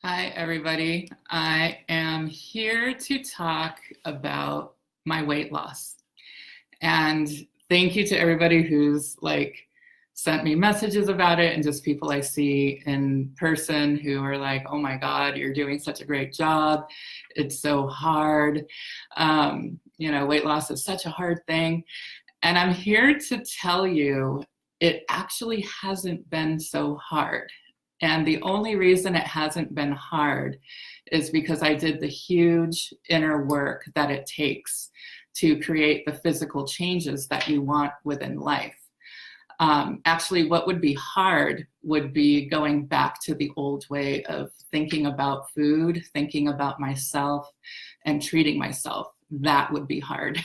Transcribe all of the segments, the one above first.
Hi, everybody. I am here to talk about my weight loss. And thank you to everybody who's sent me messages about it and just people I see in person who are like, oh my God, you're doing such a great job. It's so hard. Weight loss is such a hard thing. And I'm here to tell you it actually hasn't been so hard. And the only reason it hasn't been hard is because I did the huge inner work that it takes to create the physical changes that you want within life. Actually, what would be hard would be going back to the old way of thinking about food, thinking about myself, and treating myself. That would be hard.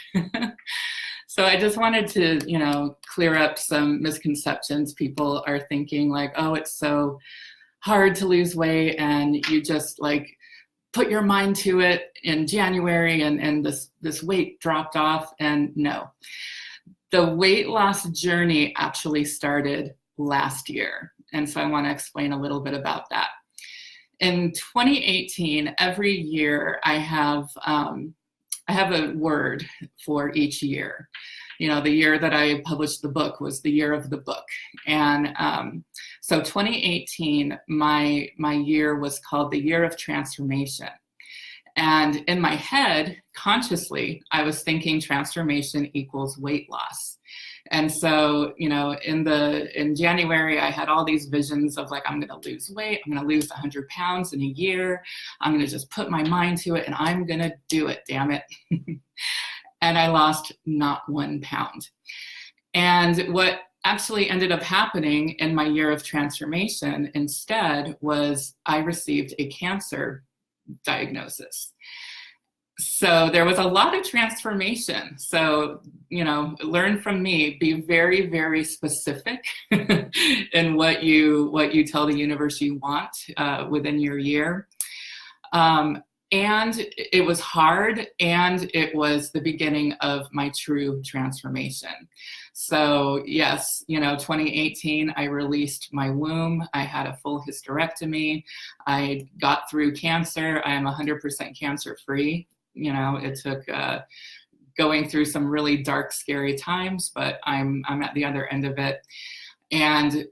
So I just wanted to, clear up some misconceptions. People are thinking like, oh, it's so hard to lose weight and you just put your mind to it in January and this weight dropped off. And no, the weight loss journey actually started last year. And so I want to explain a little bit about that. In 2018, every year I have a word for each year. The year that I published the book was the year of the book. And so 2018, my year was called the year of transformation. And in my head, consciously, I was thinking transformation equals weight loss. And so, in January, I had all these visions of I'm going to lose weight. I'm going to lose 100 pounds in a year. I'm going to just put my mind to it and I'm going to do it, damn it. And I lost not 1 pound. And what actually ended up happening in my year of transformation instead was I received a cancer diagnosis. So there was a lot of transformation. So, learn from me, be very, very specific in what you tell the universe you want within your year. And it was hard, and it was the beginning of my true transformation. So yes, 2018, I released my womb. I had a full hysterectomy. I got through cancer. I am 100% cancer free. It took going through some really dark, scary times, but I'm at the other end of it. And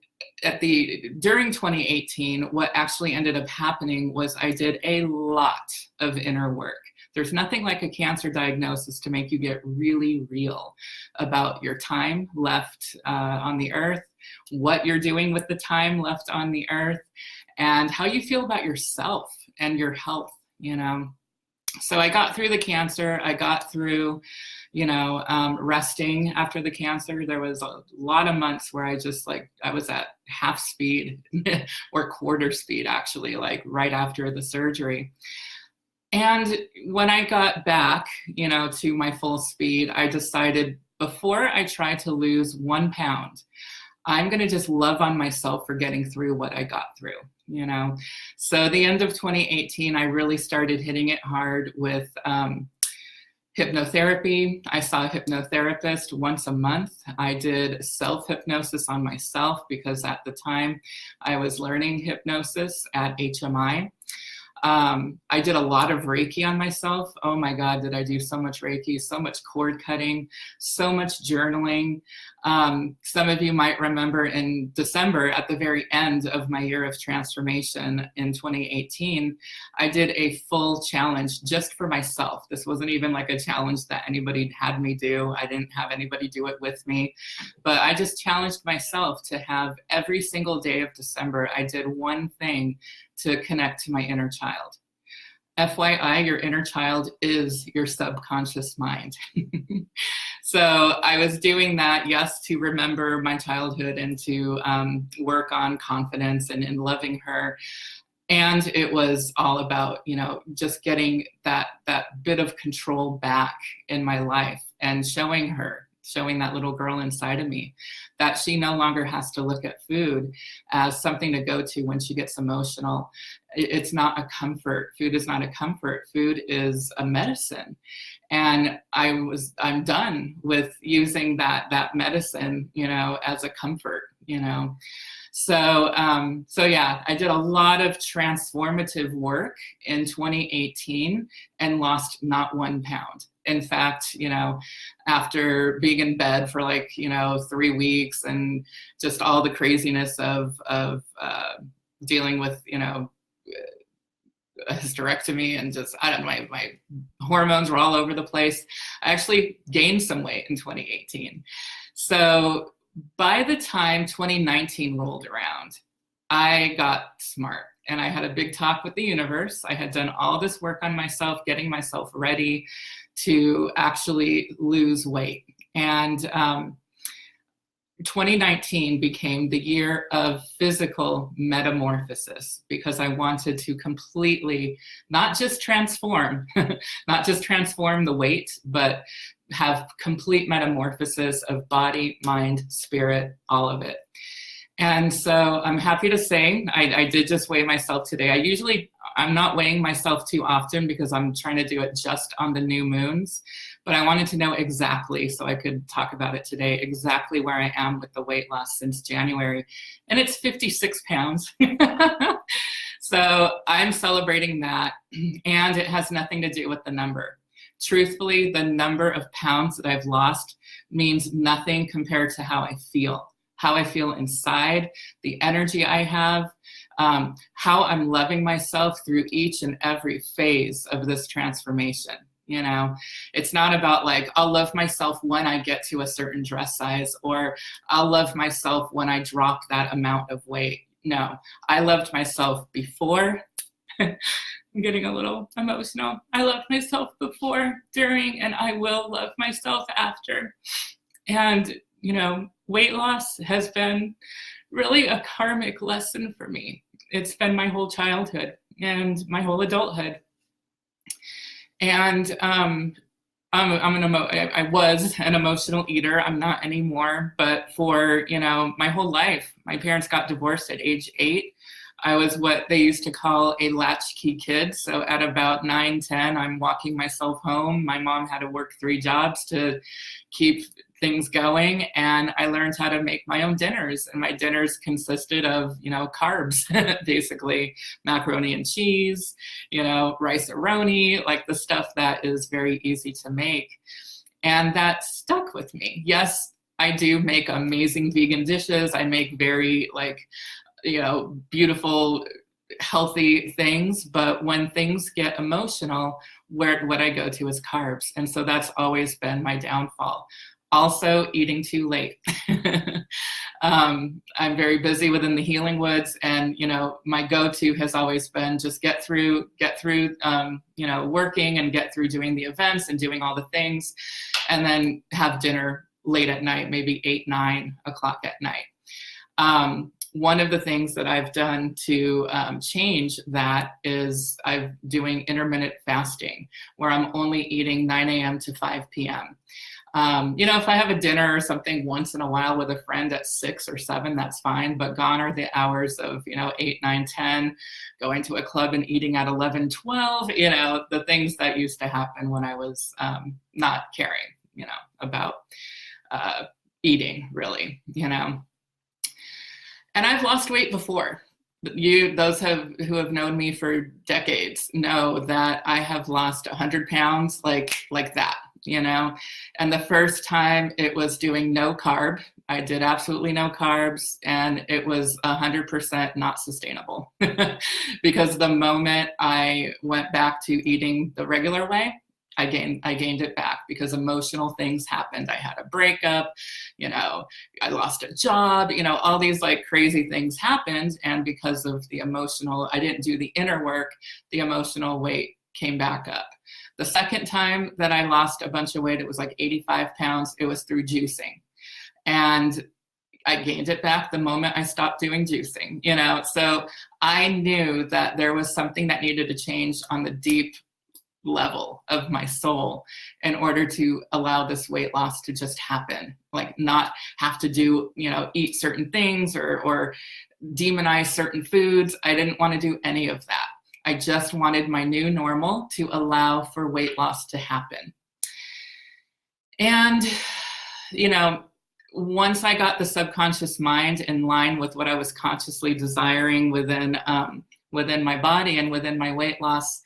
during 2018, what actually ended up happening was I did a lot of inner work. There's nothing like a cancer diagnosis to make you get really real about your time left on the earth, what you're doing with the time left on the earth, and how you feel about yourself and your health, So I got through the cancer. I got through resting after the cancer. There was a lot of months where I was at half speed or quarter speed, actually, right after the surgery. And when I got back, to my full speed, I decided before I try to lose 1 pound, I'm going to just love on myself for getting through what I got through, So the end of 2018, I really started hitting it hard with hypnotherapy. I saw a hypnotherapist once a month. I did self-hypnosis on myself because at the time I was learning hypnosis at HMI. I did a lot of Reiki on myself. Oh my God, did I do so much Reiki, so much cord cutting, so much journaling. Some of you might remember in December, at the very end of my year of transformation in 2018, I did a full challenge just for myself. This wasn't even like a challenge that anybody had me do. I didn't have anybody do it with me, but I just challenged myself to have every single day of December, I did one thing to connect to my inner child. FYI, your inner child is your subconscious mind. So I was doing that, yes, to remember my childhood and to work on confidence and in loving her. And it was all about, just getting that bit of control back in my life and showing that little girl inside of me that she no longer has to look at food as something to go to when she gets emotional. It's not a comfort. Food is not a comfort. Food is a medicine. And I'm done with using that medicine, as a comfort, So yeah, I did a lot of transformative work in 2018 and lost not 1 pound. In fact, after being in bed for 3 weeks and just all the craziness of dealing with, a hysterectomy and just, I don't know, my hormones were all over the place. I actually gained some weight in 2018. So by the time 2019 rolled around, I got smart and I had a big talk with the universe. I had done all this work on myself, getting myself ready to actually lose weight. And 2019 became the year of physical metamorphosis because I wanted to completely not just transform the weight, but have complete metamorphosis of body, mind, spirit, all of it. And so I'm happy to say I did just weigh myself today. I'm not weighing myself too often because I'm trying to do it just on the new moons, but I wanted to know exactly, so I could talk about it today, exactly where I am with the weight loss since January. And it's 56 pounds. So I'm celebrating that, and it has nothing to do with the number. Truthfully, the number of pounds that I've lost means nothing compared to how I feel inside, the energy I have, how I'm loving myself through each and every phase of this transformation. It's not about I'll love myself when I get to a certain dress size, or I'll love myself when I drop that amount of weight. No, I loved myself before. I'm getting a little emotional. I loved myself before, during, and I will love myself after. And, weight loss has been really a karmic lesson for me. It's been my whole childhood and my whole adulthood. And I was an emotional eater. I'm not anymore, but for, my whole life, my parents got divorced at age 8. I was what they used to call a latchkey kid. So at about 9, 10, I'm walking myself home. My mom had to work 3 jobs to keep things going. And I learned how to make my own dinners. And my dinners consisted of, carbs, basically macaroni and cheese, rice-a-roni, the stuff that is very easy to make. And that stuck with me. Yes, I do make amazing vegan dishes. I make very beautiful, healthy things. But when things get emotional, what I go to is carbs. And so that's always been my downfall. Also, eating too late. I'm very busy within the healing woods, and my go-to has always been just get through, working and get through doing the events and doing all the things, and then have dinner late at night, maybe 8, 9 o'clock at night. One of the things that I've done to change that is I'm doing intermittent fasting, where I'm only eating 9 a.m. to 5 p.m. If I have a dinner or something once in a while with a friend at 6 or 7, that's fine. But gone are the hours of, 8, 9, 10, going to a club and eating at 11, 12, the things that used to happen when I was not caring, about eating, really, And I've lost weight before. Those who have known me for decades know that I have lost 100 pounds like that. And the first time it was doing no carb. I did absolutely no carbs, and it was 100% not sustainable because the moment I went back to eating the regular way, I gained it back because emotional things happened. I had a breakup, I lost a job, all these crazy things happened. And because of the emotional, I didn't do the inner work, the emotional weight came back up. The second time that I lost a bunch of weight, it was 85 pounds. It was through juicing. And I gained it back the moment I stopped doing juicing, So I knew that there was something that needed to change on the deep level of my soul in order to allow this weight loss to just happen, not have to do, eat certain things or demonize certain foods. I didn't want to do any of that. I just wanted my new normal to allow for weight loss to happen. And, once I got the subconscious mind in line with what I was consciously desiring within my body and within my weight loss,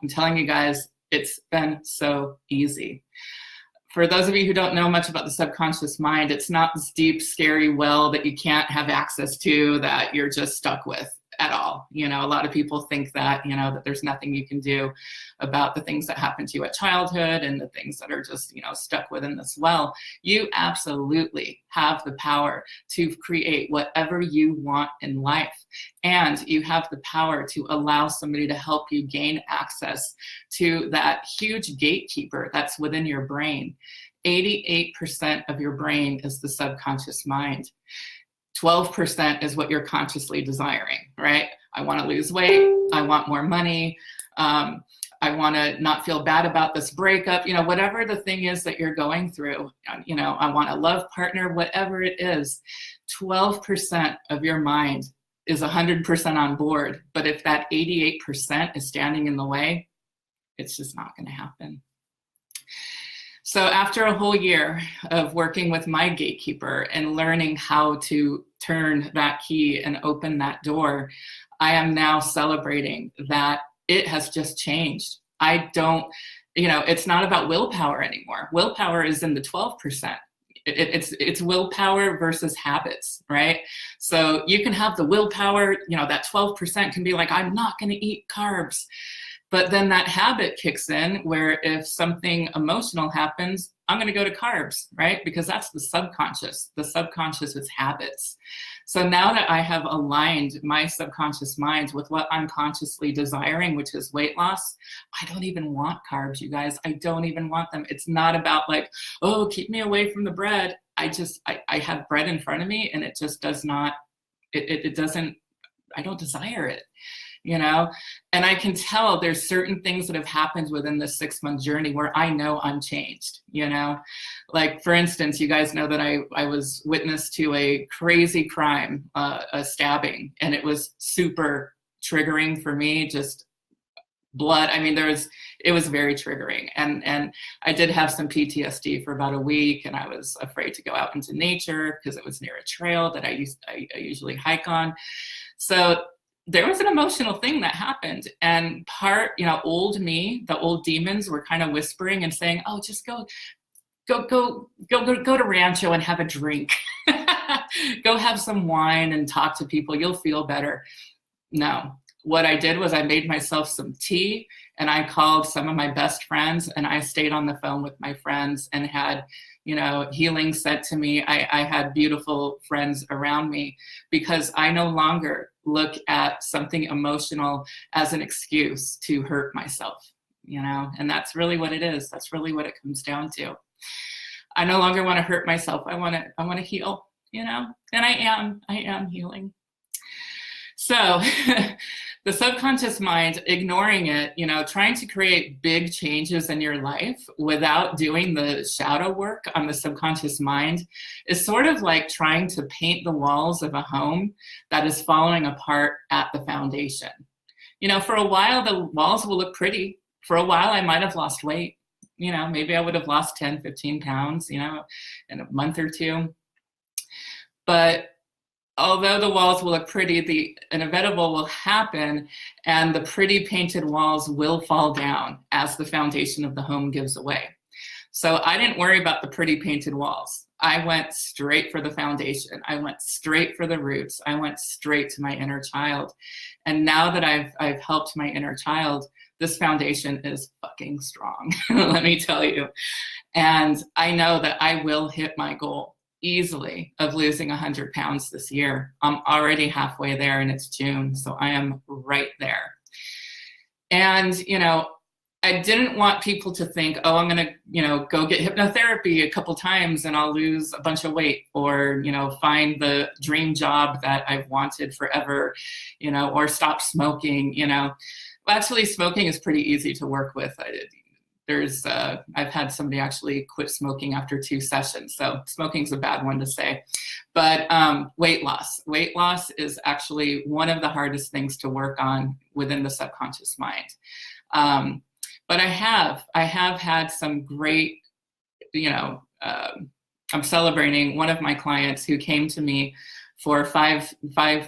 I'm telling you guys, it's been so easy. For those of you who don't know much about the subconscious mind, it's not this deep, scary well that you can't have access to, that you're just stuck with at all. You know, a lot of people think that, you know, that there's nothing you can do about the things that happen to you at childhood and the things that are just, you know, stuck within this well. You absolutely have the power to create whatever you want in life. And you have the power to allow somebody to help you gain access to that huge gatekeeper that's within your brain. 88% of your brain is the subconscious mind. 12% is what you're consciously desiring, right? I want to lose weight. I want more money. I want to not feel bad about this breakup. You know, whatever the thing is that you're going through, you know, I want a love partner, whatever it is, 12% of your mind is 100% on board. But if that 88% is standing in the way, it's just not going to happen. So after a whole year of working with my gatekeeper and learning how to turn that key and open that door, I am now celebrating that it has just changed. I don't, you know, it's not about willpower anymore. Willpower is in the 12%. It's willpower versus habits, right? So you can have the willpower, you know, that 12% can be like, I'm not going to eat carbs. But then that habit kicks in where if something emotional happens, I'm going to go to carbs, right? Because that's the subconscious. The subconscious is habits. So now that I have aligned my subconscious mind with what I'm consciously desiring, which is weight loss, I don't even want carbs, you guys. I don't even want them. It's not about like, oh, keep me away from the bread. I have bread in front of me and it just does not, it doesn't, I don't desire it. You know, and I can tell there's certain things that have happened within this 6-month journey where I know I'm changed, you know, like for instance, you guys know that I was witness to a crazy crime, a stabbing, and it was super triggering for me, just blood. I mean, it was very triggering. And I did have some PTSD for about a week, and I was afraid to go out into nature because it was near a trail that I usually hike on. So there was an emotional thing that happened, and you know, old me, the old demons were kind of whispering and saying, oh, just go to Rancho and have a drink. Go have some wine and talk to people. You'll feel better. No, what I did was I made myself some tea and I called some of my best friends and I stayed on the phone with my friends and had, you know, healing said to me. I had beautiful friends around me because I no longer look at something emotional as an excuse to hurt myself, you know, and that's really what it is. That's really what it comes down to. I no longer want to hurt myself. I want to heal, you know, and I am healing. So the subconscious mind, ignoring it, you know, trying to create big changes in your life without doing the shadow work on the subconscious mind is sort of like trying to paint the walls of a home that is falling apart at the foundation. You know, for a while, the walls will look pretty. For a while, I might have lost weight. You know, maybe I would have lost 10, 15 pounds, you know, in a month or two. But although the walls will look pretty, the inevitable will happen, and the pretty painted walls will fall down as the foundation of the home gives away. So I didn't worry about the pretty painted walls. I went straight for the foundation. I went straight for the roots. I went straight to my inner child. And now that I've helped my inner child, this foundation is fucking strong, let me tell you. And I know that I will hit my goal easily of losing 100 pounds this year. I'm already halfway there and it's June, so I am right there. And, you know, I didn't want people to think, oh, I'm going to, you know, go get hypnotherapy a couple times and I'll lose a bunch of weight, or, you know, find the dream job that I've wanted forever, you know, or stop smoking, you know. Well, actually, smoking is pretty easy to work with. I've had somebody actually quit smoking after 2 sessions. So smoking's a bad one to say. But weight loss is actually one of the hardest things to work on within the subconscious mind. But I have had some great, you know, I'm celebrating one of my clients who came to me for five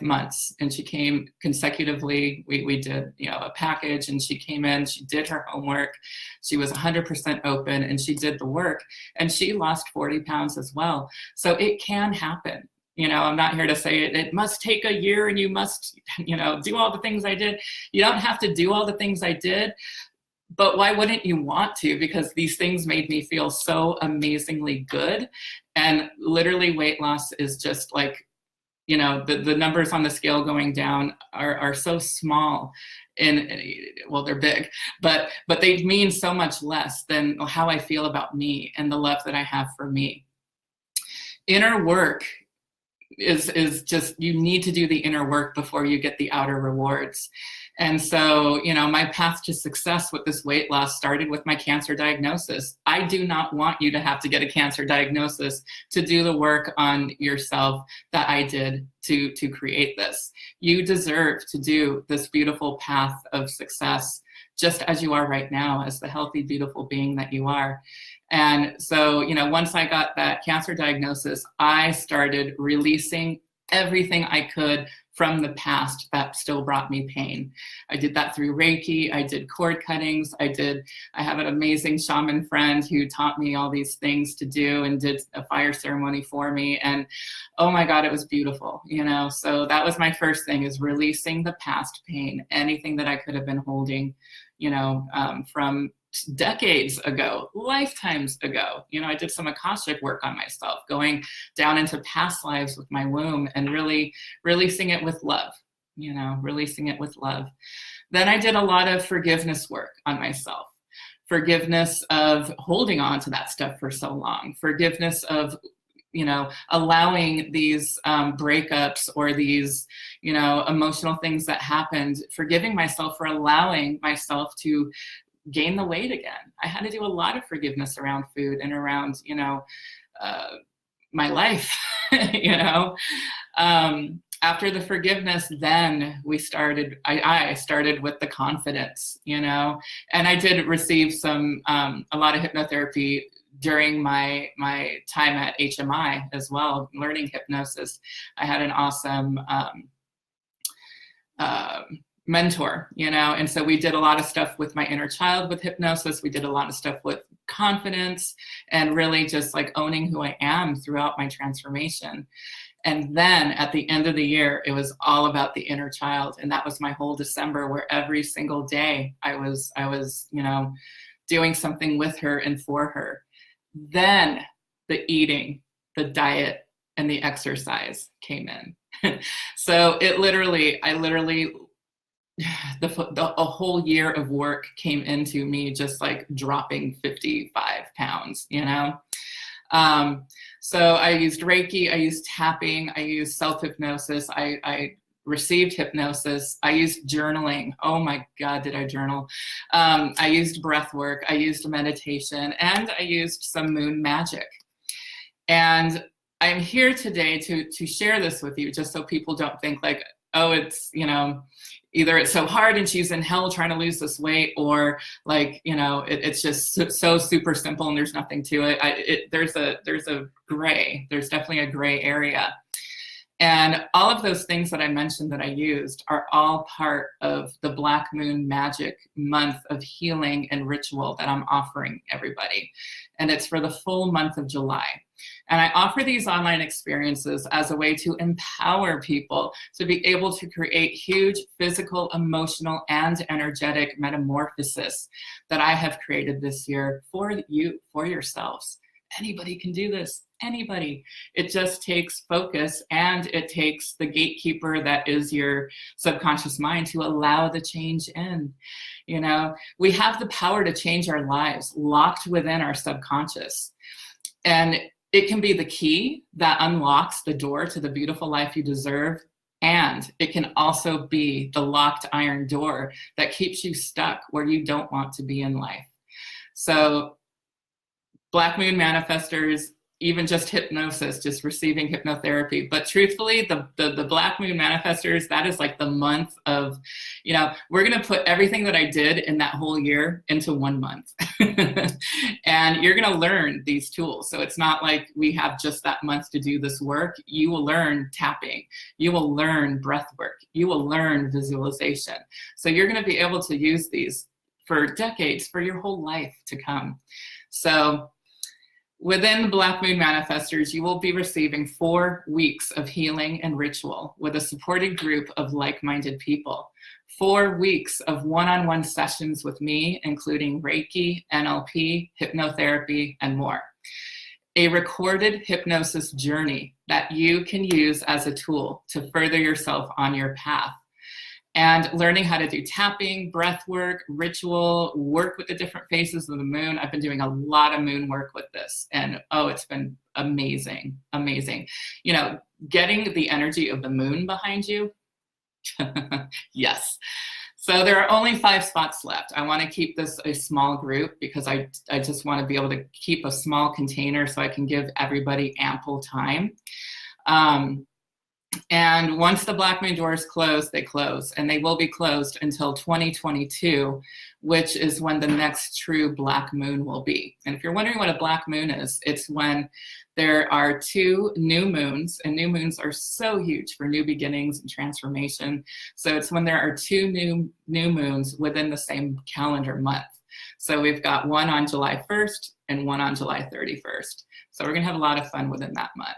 months, and she came consecutively. We did, a package, and she came in, she did her homework, she was 100% open, and she did the work, and she lost 40 pounds as well. So it can happen. I'm not here to say it must take a year and you must, do all the things I did. You don't have to do all the things I did, but why wouldn't you want to? Because these things made me feel so amazingly good. And literally weight loss is just like, the numbers on the scale going down are so small, and well, they're big, but they mean so much less than how I feel about me and the love that I have for me. Inner work is just, you need to do the inner work before you get the outer rewards. And so, my path to success with this weight loss started with my cancer diagnosis. I do not want you to have to get a cancer diagnosis to do the work on yourself that I did to create this. You deserve to do this beautiful path of success just as you are right now, as the healthy, beautiful being that you are. And so, once I got that cancer diagnosis, I started releasing everything I could from the past that still brought me pain. I did that through Reiki. I did cord cuttings. I have an amazing shaman friend who taught me all these things to do and did a fire ceremony for me. And oh my God, it was beautiful, So that was my first thing, is releasing the past pain, anything that I could have been holding, from decades ago, lifetimes ago. I did some Akashic work on myself, going down into past lives with my womb and really releasing it with love, releasing it with love. Then I did a lot of forgiveness work on myself. Forgiveness of holding on to that stuff for so long. Forgiveness of, allowing these breakups or these, emotional things that happened. Forgiving myself for allowing myself to gain the weight again. I had to do a lot of forgiveness around food and around, my life, After the forgiveness, then I started with the confidence, and I did receive a lot of hypnotherapy during my time at HMI as well, learning hypnosis. I had an awesome mentor, and so we did a lot of stuff with my inner child with hypnosis. We did a lot of stuff with confidence and really just like owning who I am throughout my transformation. And then at the end of the year, it was all about the inner child. And that was my whole December, where every single day I was, doing something with her and for her. Then the eating, the diet, and the exercise came in. So a whole year of work came into me, just like dropping 55 pounds, So I used Reiki, I used tapping, I used self-hypnosis, I received hypnosis, I used journaling. Oh my God, did I journal? I used breath work, I used meditation, and I used some moon magic. And I'm here today to share this with you, just so people don't think like, oh, it's, either it's so hard and she's in hell trying to lose this weight, or like, it's just so super simple and there's nothing to it. There's definitely a gray area. And all of those things that I mentioned that I used are all part of the Black Moon Magic month of healing and ritual that I'm offering everybody. And it's for the full month of July. And I offer these online experiences as a way to empower people to be able to create huge physical, emotional, and energetic metamorphosis that I have created this year for you, for yourselves. Anybody can do this, anybody. It just takes focus, and it takes the gatekeeper that is your subconscious mind to allow the change in. We have the power to change our lives locked within our subconscious. And it can be the key that unlocks the door to the beautiful life you deserve. And it can also be the locked iron door that keeps you stuck where you don't want to be in life. So Black Moon Manifestors, even just hypnosis, just receiving hypnotherapy. But truthfully, the Black Moon Manifestors, that is like the month of, we're going to put everything that I did in that whole year into 1 month. And you're going to learn these tools. So it's not like we have just that month to do this work. You will learn tapping. You will learn breath work. You will learn visualization. So you're going to be able to use these for decades, for your whole life to come. So within the Black Moon Manifestors, you will be receiving 4 weeks of healing and ritual with a supported group of like-minded people. 4 weeks of one-on-one sessions with me, including Reiki, NLP, hypnotherapy, and more. A recorded hypnosis journey that you can use as a tool to further yourself on your path. And learning how to do tapping, breath work, ritual, work with the different phases of the moon. I've been doing a lot of moon work with this, and it's been amazing, amazing. Getting the energy of the moon behind you. Yes. So there are only 5 spots left. I want to keep this a small group because I just want to be able to keep a small container so I can give everybody ample time. And once the Black Moon doors close, they close, and they will be closed until 2022, which is when the next true Black Moon will be. And if you're wondering what a Black Moon is, it's when there are 2 new moons, and new moons are so huge for new beginnings and transformation. So it's when there are 2 new moons within the same calendar month. So we've got one on July 1st and one on July 31st. So we're gonna have a lot of fun within that month.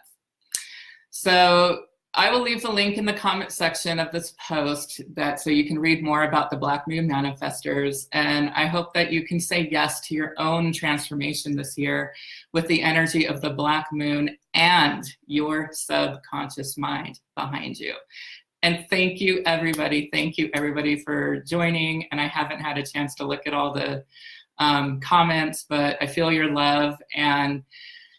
So I will leave the link in the comment section of this post so you can read more about the Black Moon Manifestors. And I hope that you can say yes to your own transformation this year with the energy of the Black Moon and your subconscious mind behind you. And thank you, everybody. Thank you, everybody, for joining. And I haven't had a chance to look at all the comments, but I feel your love and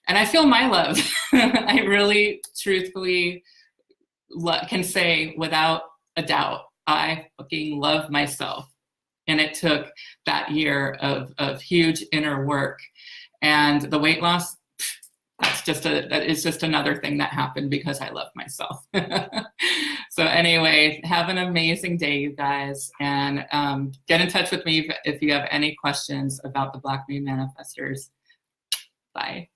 I feel my love. I really, truthfully, can say without a doubt, I fucking love myself. And it took that year of huge inner work. And the weight loss, that is just another thing that happened because I love myself. So anyway, have an amazing day, you guys. And get in touch with me if you have any questions about the Black Moon Manifestors. Bye.